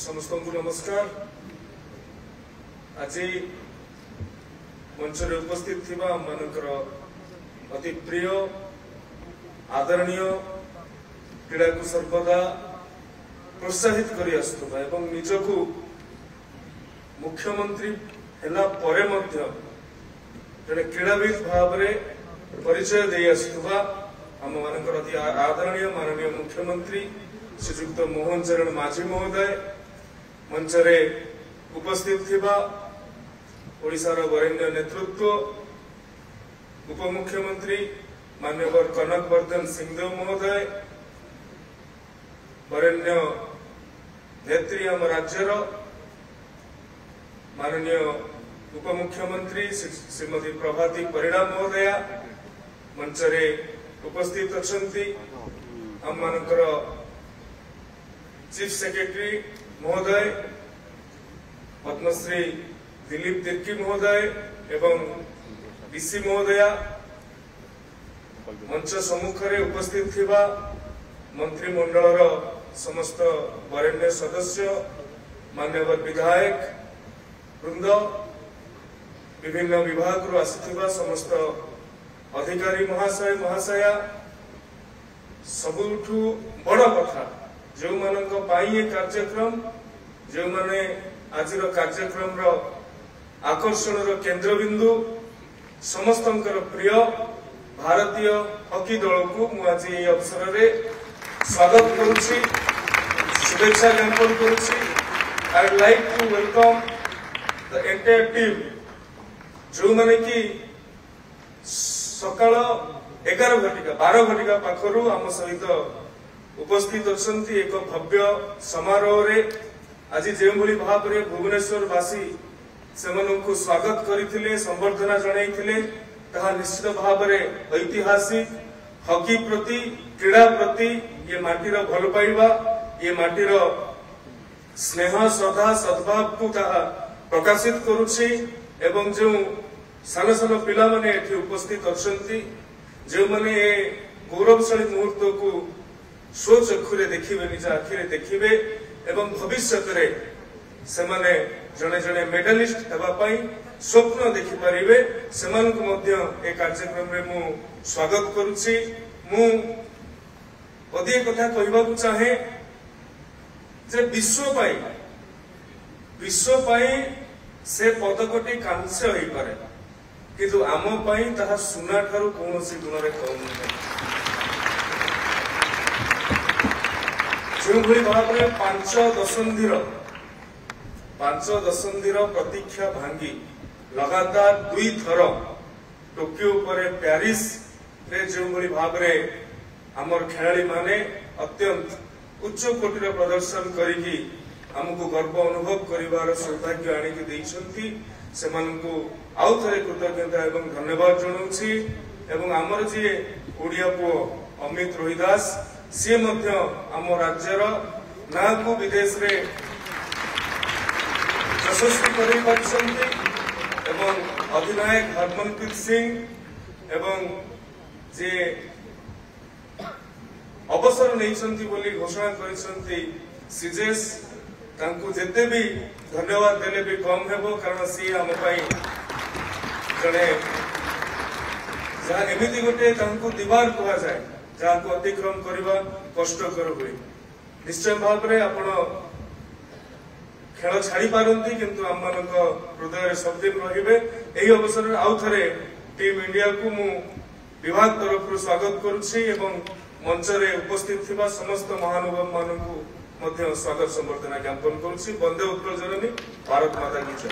समस्त को नमस्कार। आज मंच रे उपस्थित थिबा मानकर अति प्रिय आदरणीय क्रीड़ा को सर्वदा प्रोत्साहित करि आस्तुबा एवं निजकू मुख्यमंत्री हेला परे मध्य जने क्रीड़ाविद भाव रे परिचय दे आस्तुबा हम मानकर अति आदरणीय माननीय मुख्यमंत्री श्रीयुक्त मोहन चरण माझी महोदय मंच रे उपस्थित थिबा ओडिशार वरेण्य नेतृत्व उपमुख्यमंत्री माननीय कनक वर्धन सिंहदेव महोदय वरेण्य नेत्री आम राज्यर माननीय उपमुख्यमंत्री श्रीमती प्रभाती परिड़ा महोदया मंच रे उपस्थित अछंती हम मानकर चीफ सेक्रेटरी महोदय पद्मश्री दिलीप तिर्की महोदय एवं डीसी महोदया मंच सम्मुख रे उपस्थित थिबा मंत्रिमंडल समस्त वरेण्य सदस्य मान्यवर विधायक वृंद विभिन्न विभाग रू आसिथिबा समस्त अधिकारी महाशय महाशया सबुठू बड़ कथा जो मानक पाई कार्यक्रम जो माने आज कार्यक्रम आकर्षण केंद्रबिंदु समस्तंकर प्रिय भारतीय हॉकी दल को मु आज ये अवसर रे स्वागत करुछि शुभेच्छा ज्ञापन करुछि। I would like to welcome the entire team जो माने कि सकाळ 11 घटिका 12 घटिका पाखरु आम सहित उपस्थित अछंती एक भव्य समारोह रे आज जो भाव रे भुवनेश्वर वासी सेमनकु स्वागत करिथिले संबर्धना जणाइथिले ताहा निश्चित भाव रे ऐतिहासिक हॉकी प्रति क्रीड़ा प्रति ये माटीर भल पाइबा ये माटीर स्नेह श्रद्धा सद्भाव को ताहा प्रकाशित करुछि एवं जो सान सान पिला माने एठी उपस्थित अछंती जो माने ए गौरवशाली मुहूर्त को स्वचक्षुरे देखिबे निज आखिरे देखिबे एवं भविष्य रे सेमाने जने जने मेडलिस्ट हेबा पई स्वप्न देखि परिबे सेमान को मध्य ए कार्यक्रम रे मु स्वागत करूछि। मु पदिए कथा कहबा को चाहे जे विश्व पई से पदकटी कांस्य होई पारे किंतु आम पई ताहा सुना ठारू कोनोसी गुण रे कम नै। जो भाव में 5 दशंधिर प्रतीक्षा भांगी लगातार 2 थर टोकियो पर पेरिस रे जो भाव में आमर खेलाड़ी माने अत्यंत उच्च कोटिर प्रदर्शन करिकी हमको गर्व अनुभव करिवार सौभाग्य आनिक देइछंती सेमानकु आउ थरे कृतज्ञता एवं धन्यवाद जणाउछि एवं आमर जे ओडिया पो अमित रोहिदास सी मध्य आम राज्यर ना को विदेश रे यशस्वी करि पाछंती एवं अधिनायक हरमनप्रीत सिंह एवं जे अवसर नैछंती बोली घोषणा करिसंती सिजेस तांको जेते भी धन्यवाद देले भी कम हेबो कारण सी हम पई जने जहा एमिति गोटे तांको दीवार कहा जाय जहाँ को अतिक्रम करने कष्टकर हुए निश्चय भाव में आपण खेल छाड़ी पारती किंतु आम मान हृदय सबदिन रे यही अवसर आउ थे टीम इंडिया को मु विभाग तरफ स्वागत करुछि एवं मंच रे उपस्थित थिबा समस्त महानुभाव मानकु स्वागत संबर्धना ज्ञापन करुछि। वंदे उत्कल जननी भारत माता की जय।